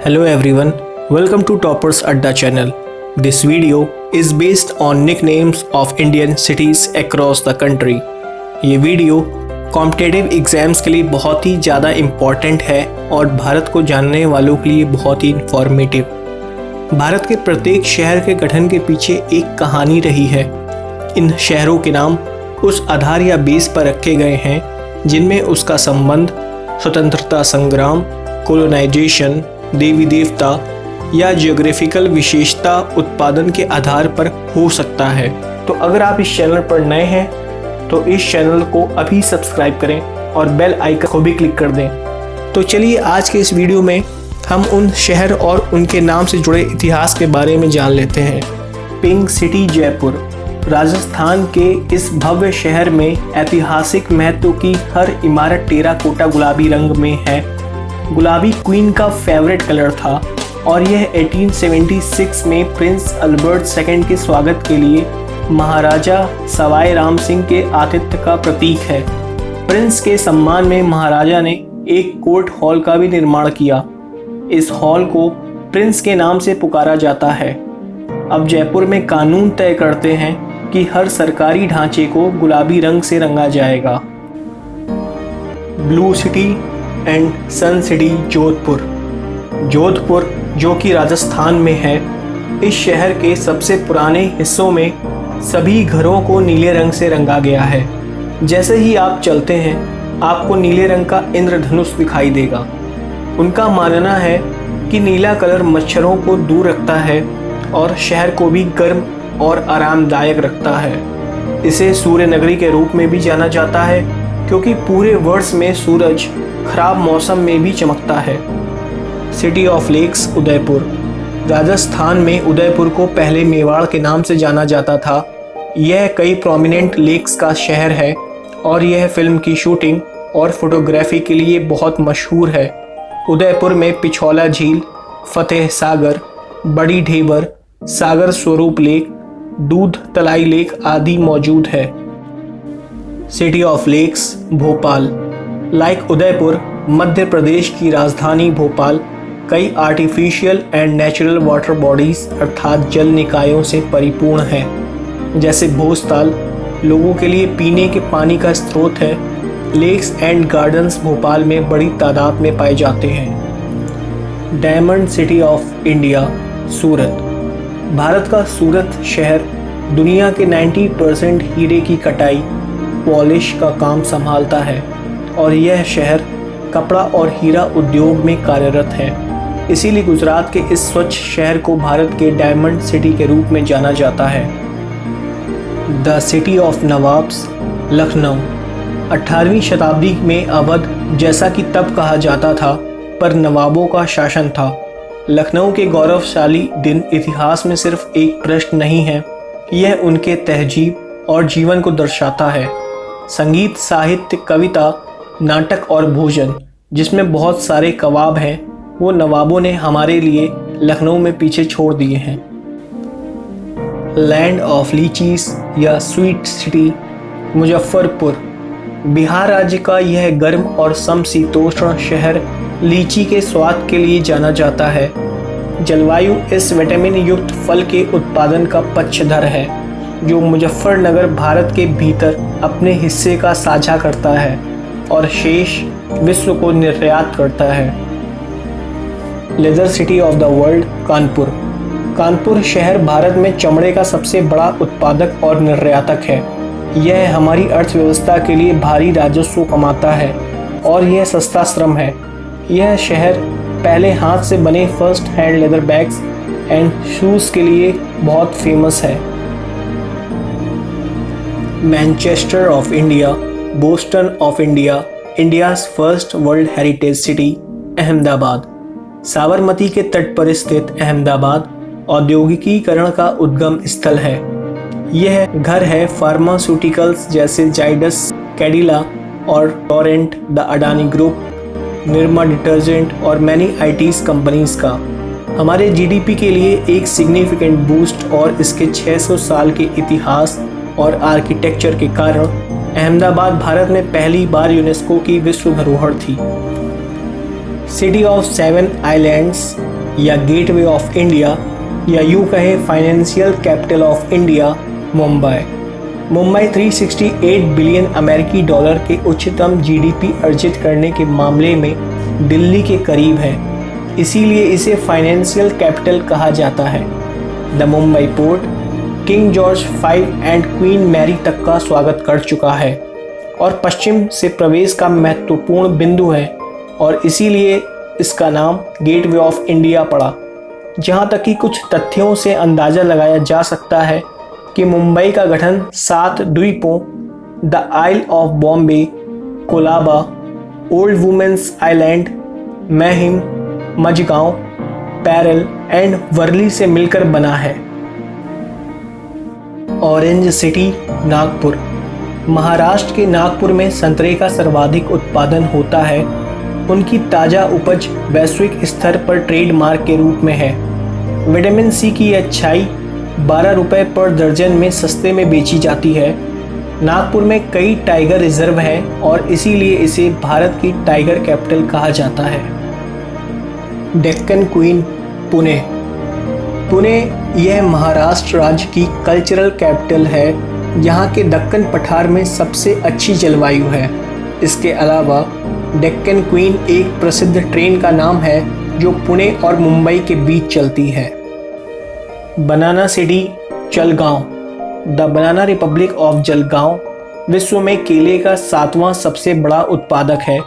Hello everyone, welcome to Toppers Adda channel. This video is based on nicknames of Indian cities across the country. ये video competitive exams के लिए बहुत ही ज़्यादा important है और भारत को जानने वालों के लिए बहुत ही इंफॉर्मेटिव। भारत के प्रत्येक शहर के गठन के पीछे एक कहानी रही है। इन शहरों के नाम उस आधार या बेस पर रखे गए हैं जिनमें उसका संबंध स्वतंत्रता संग्राम, कोलोनाइजेशन, देवी देवता या जियोग्राफिकल विशेषता उत्पादन के आधार पर हो सकता है। तो अगर आप इस चैनल पर नए हैं तो इस चैनल को अभी सब्सक्राइब करें और बेल आइकन को भी क्लिक कर दें। तो चलिए आज के इस वीडियो में हम उन शहर और उनके नाम से जुड़े इतिहास के बारे में जान लेते हैं। पिंक सिटी जयपुर, राजस्थान के इस भव्य शहर में ऐतिहासिक महत्व की हर इमारत टेराकोटा गुलाबी रंग में है। गुलाबी क्वीन का फेवरेट कलर था और यह 1876 में प्रिंस अल्बर्ट सेकंड के स्वागत के लिए महाराजा सवाई राम सिंह के आतिथ्य का प्रतीक है। प्रिंस के सम्मान में महाराजा ने एक कोर्ट हॉल का भी निर्माण किया। इस हॉल को प्रिंस के नाम से पुकारा जाता है। अब जयपुर में कानून तय करते हैं कि हर सरकारी ढांचे को गुलाबी रंग से रंगा जाएगा। Blue city and sun city Jodhpur, Jodhpur जो कि राजस्थान में है, इस शहर के सबसे पुराने हिस्सों में सभी घरों को नीले रंग से रंगा गया है। जैसे ही आप चलते हैं आपको नीले रंग का इंद्रधनुष दिखाई देगा। उनका मानना है कि नीला कलर मच्छरों को दूर रखता है और शहर को भी गर्म और आरामदायक रखता है। इसे सूर्य नगरी के रूप में भी जाना जाता है क्योंकि पूरे वर्ष में सूरज खराब मौसम में भी चमकता है। City of lakes Udaipur, Rajasthan में उदयपुर को पहले मेवाड़ के नाम से जाना जाता था। यह कई प्रोमिनेंट लेक्स का शहर है और यह फिल्म की शूटिंग और फोटोग्राफी के लिए बहुत मशहूर है। उदयपुर में पिछौला झील, फतेह सागर, बड़ी ढेबर, सागर स्वरूप लेक, दूध तलाई लेक आदि मौजूद है। City of lakes Bhopal, like Udaipur, Madhya Pradesh की राजधानी भोपाल कई artificial and natural water bodies अर्थात जल निकायों से परिपूर्ण है। जैसे भोजताल लोगों के लिए पीने के पानी का स्रोत है। लेक्स एंड गार्डन्स भोपाल में बड़ी तादाद में पाए जाते हैं। डायमंड सिटी ऑफ इंडिया सूरत, भारत का सूरत शहर दुनिया के 90% हीरे की कटाई पॉलिश का काम संभालता है और यह शहर कपड़ा और हीरा उद्योग में कार्यरत है। इसीलिए गुजरात के इस स्वच्छ शहर को भारत के डायमंड सिटी के रूप में जाना जाता है। The city of nawabs Lucknow, 18वीं शताब्दी में अवध, जैसा कि तब कहा जाता था, पर नवाबों का शासन था। लखनऊ के गौरवशाली दिन इतिहास में सिर्फ एक प्रश्न नहीं है, यह उनके तहजीब और जीवन को दर्शाता है। संगीत, साहित्य, कविता, नाटक और भोजन जिसमें बहुत सारे कबाब हैं, वो नवाबों ने हमारे लिए लखनऊ में पीछे छोड़ दिए हैं। लैंड ऑफ लीचीज या स्वीट सिटी मुजफ्फरपुर, बिहार राज्य का यह गर्म और समशीतोष्ण शहर लीची के स्वाद के लिए जाना जाता है। जलवायु इस विटामिन युक्त फल के उत्पादन का पक्षधर है जो मुजफ्फरनगर भारत के भीतर अपने हिस्से का साझा करता है और शेष विश्व को निर्यात करता है। Leather city of the world Kanpur, Kanpur शहर भारत में चमड़े का सबसे बड़ा उत्पादक और निर्यातक है। यह हमारी अर्थव्यवस्था के लिए भारी राजस्व कमाता है और यह सस्ता श्रम है। यह शहर पहले हाथ से बने first hand leather bags and shoes के लिए बहुत फेमस है। Manchester of India, Boston of India, India's first world heritage city Ahmedabad, Sabarmati के तट पर स्थित अहमदाबाद औद्योगिकीकरण का उद्गम स्थल है। यह घर है फार्मास्यूटिकल्स जैसे जाइडस, कैडिला और Torrent, the Adani group, Nirma detergent और मैनी आईटीज कंपनीज का। हमारे जीडीपी के लिए एक सिग्निफिकेंट बूस्ट और इसके 600 साल के इतिहास और आर्किटेक्चर के कारण अहमदाबाद भारत में पहली बार यूनेस्को की विश्व धरोहर थी। सिटी ऑफ सेवन आइलैंड्स या गेटवे ऑफ इंडिया या यूँ कहें financial capital of India, Mumbai. Mumbai 368 billion अमेरिकी डॉलर के उच्चतम जीडीपी अर्जित करने के मामले में दिल्ली के करीब है, इसीलिए इसे फाइनेंशियल कैपिटल कहा जाता है। The Mumbai port King George V and Queen Mary तक का स्वागत कर चुका है और पश्चिम से प्रवेश का महत्वपूर्ण बिंदु है और इसीलिए इसका नाम गेटवे ऑफ इंडिया पड़ा। जहाँ तक कि कुछ तथ्यों से अंदाज़ा लगाया जा सकता है कि मुंबई का गठन 7 द्वीपों the isle of Bombay, Colaba, old women's island, Mahim, Mazagaon, Parel and Worli से मिलकर बना है। Orange city Nagpur. महाराष्ट्र के नागपुर में संतरे का सर्वाधिक उत्पादन होता है। उनकी ताज़ा उपज वैश्विक स्तर पर ट्रेडमार्क के रूप में है। विटामिन सी की अच्छाई 12 रुपये पर दर्जन में सस्ते में बेची जाती है। नागपुर में कई टाइगर रिजर्व हैं और इसीलिए इसे भारत की टाइगर कैपिटल कहा जाता है। डेक्कन क्वीन पुणे। पुणे यह महाराष्ट्र राज्य की कल्चरल कैपिटल है। यहाँ के दक्कन पठार में सबसे अच्छी जलवायु है। इसके अलावा डेक्कन क्वीन एक प्रसिद्ध ट्रेन का नाम है जो पुणे और मुंबई के बीच चलती है। Banana city Jalgaon. The banana republic of Jalgaon विश्व में केले का 7वां सबसे बड़ा उत्पादक है।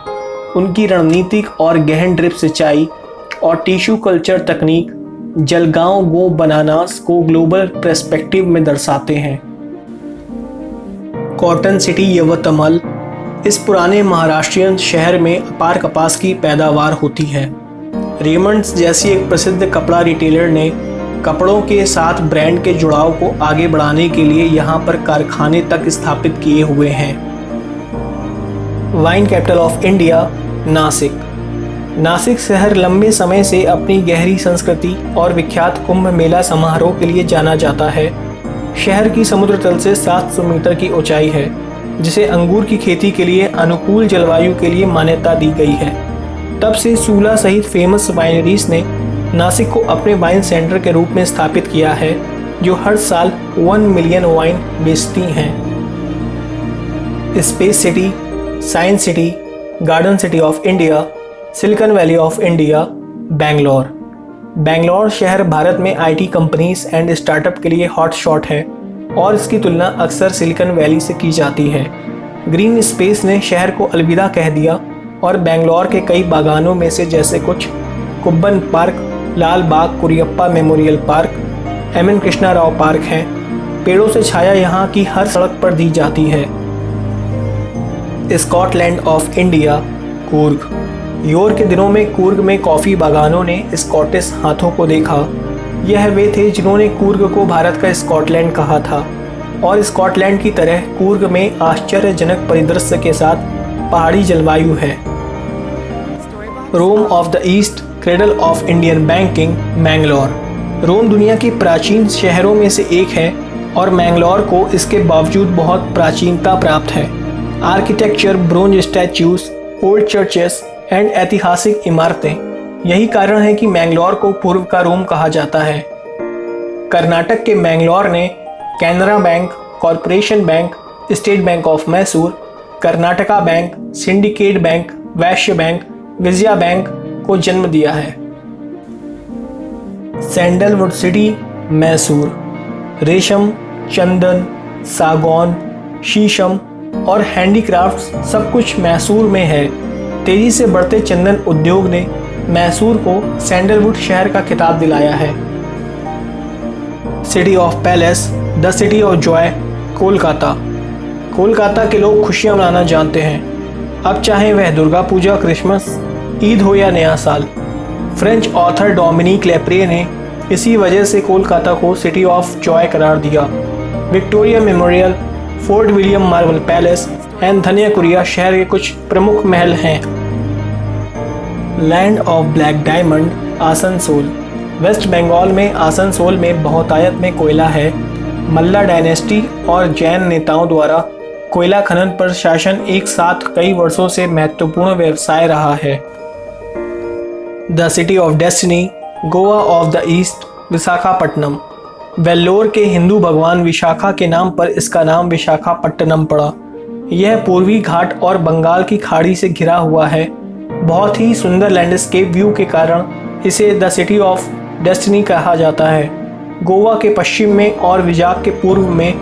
उनकी रणनीतिक और गहन ड्रिप सिंचाई और टिश्यू कल्चर तकनीक जलगांव गो बनानास को ग्लोबल पर्सपेक्टिव में दर्शाते हैं। Cotton city Yavatmal. इस पुराने महाराष्ट्रियन शहर में अपार कपास की पैदावार होती है। रेमंड्स जैसी एक प्रसिद्ध कपड़ा रिटेलर ने कपड़ों के साथ ब्रांड के जुड़ाव को आगे बढ़ाने के लिए यहाँ पर कारखाने तक स्थापित किए हुए हैं। Wine capital of India Nashik. Nashik शहर लंबे समय से अपनी गहरी संस्कृति और विख्यात कुंभ मेला समारोह के लिए जाना जाता है। शहर की समुद्र तल से 700 मीटर की ऊंचाई है, जिसे अंगूर की खेती के लिए अनुकूल जलवायु के लिए मान्यता दी गई है। तब से सूला सहित फेमस वाइनरीज ने नासिक को अपने वाइन सेंटर के रूप में स्थापित किया है, जो हर साल 1 मिलियन वाइन बेचती हैं। Space city, science city, garden city of India, silicon valley of India, Bangalore. Bangalore शहर भारत में आईटी कंपनीज एंड स्टार्टअप के लिए हॉट शॉट है और इसकी तुलना अक्सर सिलिकॉन वैली से की जाती है। ग्रीन स्पेस ने शहर को अलविदा कह दिया और बेंगलोर के कई बागानों में से जैसे कुछ Cubbon park, Lal Bagh Cariappa memorial park, M N Krishna Rao park हैं। पेड़ों से छाया यहाँ की हर सड़क पर दी जाती है। Scotland of India Coorg. Your के दिनों में कूर्ग में कॉफ़ी बागानों ने स्कॉटिश हाथों को देखा। यह वे थे जिन्होंने कूर्ग को भारत का स्कॉटलैंड कहा था और स्कॉटलैंड की तरह कूर्ग में आश्चर्यजनक परिदृश्य के साथ पहाड़ी जलवायु है। Rome of the east, cradle of Indian banking, Mangalore. Rome दुनिया के प्राचीन शहरों में से एक है और मैंगलोर को इसके बावजूद बहुत प्राचीनता प्राप्त है। Architecture, bronze statues, old churches and ऐतिहासिक इमारतें। यही कारण है कि मैंगलोर को पूर्व का रोम कहा जाता है। कर्नाटक के मैंगलोर ने Canara bank, corporation bank, state bank of Mysore, Karnataka bank, syndicate bank, Vysya bank, Vijaya bank को जन्म दिया है। Sandalwood city Mysore. रेशम, चंदन, सागौन, शीशम और हैंडीक्राफ्ट्स सब कुछ मैसूर में है। तेजी से बढ़ते चंदन उद्योग ने मैसूर को सैंडलवुड शहर का खिताब दिलाया है। City of palace, the city of Joy, Kolkata. Kolkata के लोग खुशियां मनाना जानते हैं, अब चाहे वह दुर्गा पूजा, क्रिसमस, ईद हो या नया साल। फ्रेंच ऑथर डोमिनिक लेप्रे ने इसी वजह से कोलकाता को सिटी ऑफ जॉय करार दिया। Victoria Memorial, Fort William Marble Palace and धनिया शहर के कुछ प्रमुख महल हैं। Land of black diamond, Asansol. West Bengal में आसनसोल में बहुतायत में कोयला है। मल्ला डायनेस्टी और जैन नेताओं द्वारा कोयला खनन पर शासन एक साथ कई वर्षों से महत्वपूर्ण व्यवसाय रहा है। The city of destiny, Goa of the east, Visakhapatnam. Vellore के हिंदू भगवान विशाखा के नाम पर इसका नाम विशाखापट्टनम पड़ा। यह पूर्वी घाट और बंगाल की खाड़ी से घिरा हुआ है। बहुत ही सुंदर लैंडस्केप व्यू के कारण इसे द सिटी ऑफ डेस्टिनी कहा जाता है। गोवा के पश्चिम में और विजाग के पूर्व में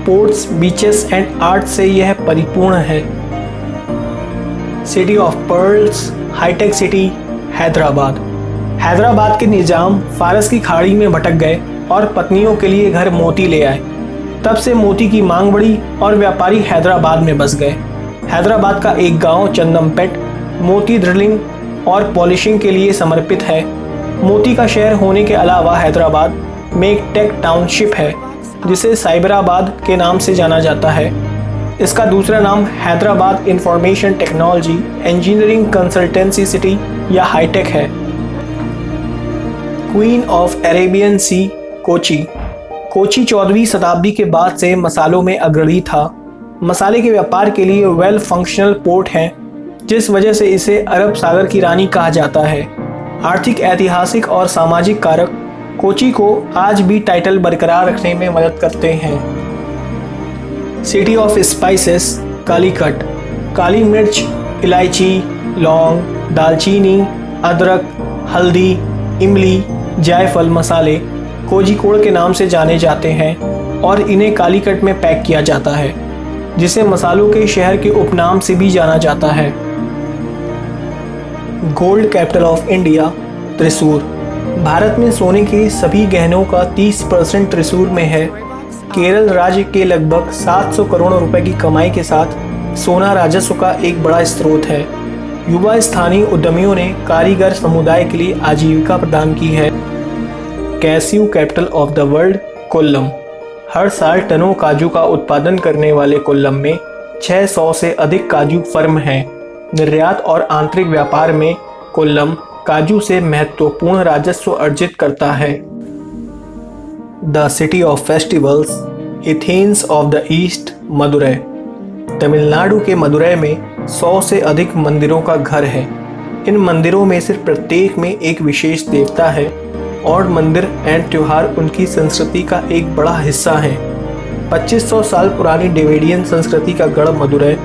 पोर्ट्स, बीचेस एंड आर्ट से यह परिपूर्ण है। City of pearls, hitech city, Hyderabad. Hyderabad के निजाम फारस की खाड़ी में भटक गए और पत्नियों के लिए घर मोती ले आए। तब से मोती की मांग बढ़ी और व्यापारी हैदराबाद में बस गए। हैदराबाद का एक गांव चंदमपेट मोती ड्रिलिंग और पॉलिशिंग के लिए समर्पित है। मोती का शहर होने के अलावा हैदराबाद में एक टेक टाउनशिप है जिसे साइबराबाद के नाम से जाना जाता है। इसका दूसरा नाम Hyderabad information technology engineering consultancy city या हाईटेक है। क्वीन ऑफ अरेबियन सी, कोची। कोची 14वीं शताब्दी के बाद से मसालों में अग्रणी था। मसाले के व्यापार के लिए वेल फंक्शनल पोर्ट है, जिस वजह से इसे अरब सागर की रानी कहा जाता है। आर्थिक, ऐतिहासिक और सामाजिक कारक कोची को आज भी टाइटल बरकरार रखने में मदद करते हैं। City of spices, Calicut. काली मिर्च, इलायची, लौंग, दालचीनी, अदरक, हल्दी, इमली, जायफल मसाले कोझिकोड के नाम से जाने जाते हैं और इन्हें कालीकट में पैक किया जाता है, जिसे मसालों के शहर के उपनाम से भी जाना जाता है। Gold capital of India, Thrissur. Bharat में सोने के सभी गहनों का 30% त्रिशूर में है। केरल राज्य के लगभग 700 करोड़ रुपए की कमाई के साथ सोना राजस्व का एक बड़ा स्रोत है। युवा स्थानीय उद्यमियों ने कारीगर समुदाय के लिए आजीविका प्रदान की है। Cashew capital of the world, Kollam. हर साल टनों काजू का उत्पादन करने वाले कोल्लम में 600 से अधिक काजू फर्म हैं। निर्यात और आंतरिक व्यापार में कोल्लम काजू से महत्वपूर्ण राजस्व अर्जित करता है। The city of festivals, Athens of the east, Madurai. Tamil Nadu के मदुरै में 100 से अधिक मंदिरों का घर है। इन मंदिरों में से प्रत्येक में एक विशेष देवता है और मंदिर एंड त्योहार उनकी संस्कृति का एक बड़ा हिस्सा हैं। 2500 साल पुरानी डेविडियन संस्कृति का गढ़ Madurai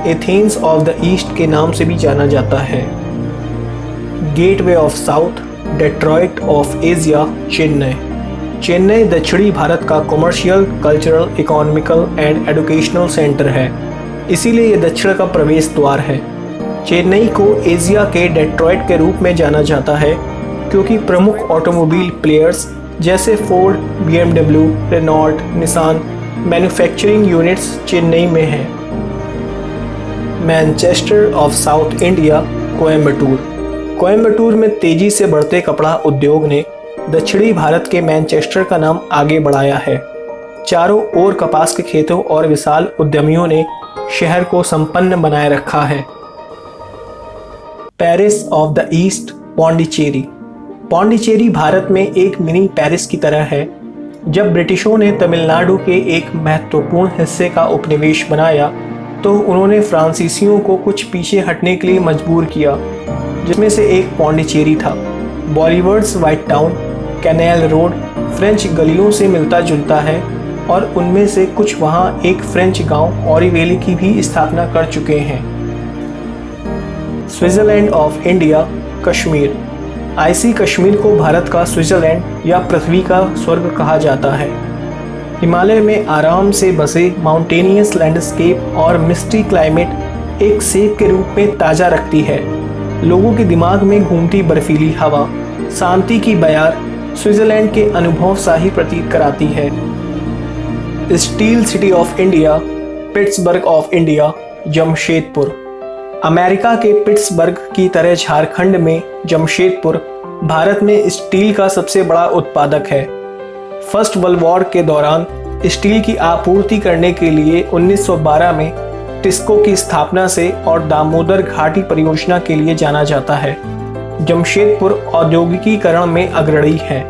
Athens of the east के नाम से भी जाना जाता है। Gateway of south, Detroit of Asia, Chennai. Chennai दक्षिणी भारत का commercial, cultural, economical and educational centre है, इसीलिए यह दक्षिण का प्रवेश द्वार है। चेन्नई को एशिया के डेट्रॉइट के रूप में जाना जाता है क्योंकि प्रमुख ऑटोमोबाइल प्लेयर्स जैसे Ford, BMW, Renault, Nissan manufacturing units Chennai में हैं। Manchester of South India, Coimbatore. Coimbatore में तेजी से बढ़ते कपड़ा उद्योग ने दक्षिणी भारत के मैनचेस्टर का नाम आगे बढ़ाया है। चारों ओर कपास के खेतों और विशाल उद्यमियों ने शहर को संपन्न बनाए रखा है। Paris of the east, Pondicherry. Pondicherry Bharat में एक मिनी पेरिस की तरह है। जब ब्रिटिशों ने तमिलनाडु के एक महत्वपूर्ण हिस्से का उपनिवेश बनाया तो उन्होंने फ्रांसीसियों को कुछ पीछे हटने के लिए मजबूर किया, जिसमें से एक पौंडीचेरी था। बॉलीवर्ड्स व्हाइट टाउन, कैनेल रोड फ्रेंच गलियों से मिलता जुलता है और उनमें से कुछ वहाँ एक फ्रेंच गांव ऑरिवेली की भी स्थापना कर चुके हैं। Switzerland of India, Kashmir. IC Kashmir को भारत का स्विट्जरलैंड या पृथ्वी का स्वर्ग कहा जाता है। हिमालय में आराम से बसे माउंटेनियस लैंडस्केप और मिस्टी क्लाइमेट एक सेब के रूप में ताज़ा रखती है। लोगों के दिमाग में घूमती बर्फीली हवा शांति की बयार स्विट्जरलैंड के अनुभव सा ही प्रतीत कराती है। Steel city of India, Pittsburgh of India, Jamshedpur. America के पिट्सबर्ग की तरह झारखंड में जमशेदपुर भारत में स्टील का सबसे बड़ा उत्पादक है। फर्स्ट वर्ल्ड वॉर के दौरान स्टील की आपूर्ति करने के लिए 1912 में टिस्को की स्थापना से और दामोदर घाटी परियोजना के लिए जाना जाता है। जमशेदपुर औद्योगिकीकरण में अग्रणी है।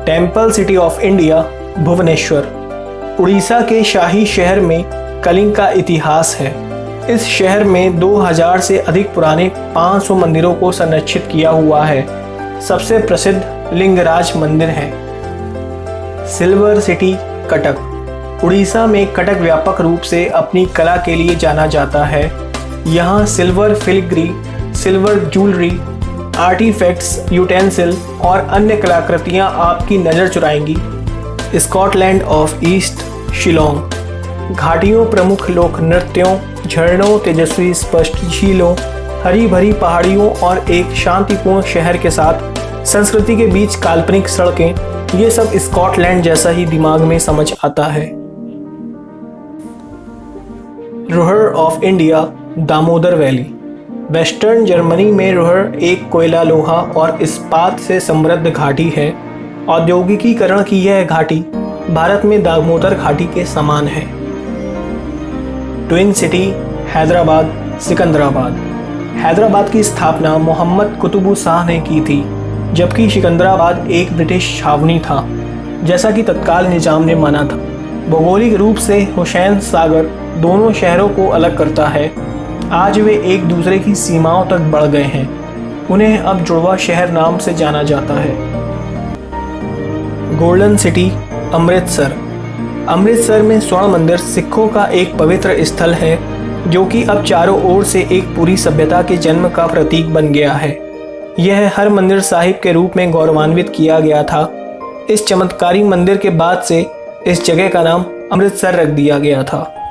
Temple city of India, Bhubaneswar. Orissa के शाही शहर में कलिंग का इतिहास है। इस शहर में 2000 से अधिक पुराने 500 मंदिरों को संरक्षित किया हुआ है। सबसे प्रसिद्ध लिंगराज मंदिर है। Silver city Cuttack. उड़ीसा में कटक व्यापक रूप से अपनी कला के लिए जाना जाता है। यहाँ silver filigree, silver jewellery, artefacts, utensil और अन्य कलाकृतियाँ आपकी नज़र चुराएंगी। Scotland of east Shillong. घाटियों, प्रमुख लोक नृत्यों, झरनों, तेजस्वी स्पष्ट झीलों, हरी भरी पहाड़ियों और एक शांतिपूर्ण शहर के साथ संस्कृति के बीच काल्पनिक सड़कें, ये सब स्कॉटलैंड जैसा ही दिमाग में समझ आता है। Ruhr of India, Damodar valley. Western Germany में रुहर एक कोयला, लोहा और इस्पात से समृद्ध घाटी है। औद्योगिकीकरण की यह घाटी भारत में दामोदर घाटी के समान है। Twin city Hyderabad, Secunderabad. हैदराबाद की स्थापना मोहम्मद कुतुबुशाह ने की थी, जबकि सिकंदराबाद एक ब्रिटिश छावनी था, जैसा कि तत्काल निजाम ने माना था। भौगोलिक रूप से हुसैन सागर दोनों शहरों को अलग करता है। आज वे एक दूसरे की सीमाओं तक बढ़ गए हैं। उन्हें अब जुड़वा शहर नाम से जाना जाता है। Golden city, Amritsar. अमृतसर में स्वर्ण मंदिर सिखों का एक पवित्र स्थल है, जो कि अब चारों ओर से एक पूरी सभ्यता के जन्म का प्रतीक बन गया है। यह हर मंदिर साहिब के रूप में गौरवान्वित किया गया था। इस चमत्कारी मंदिर के बाद से इस जगह का नाम अमृतसर रख दिया गया था।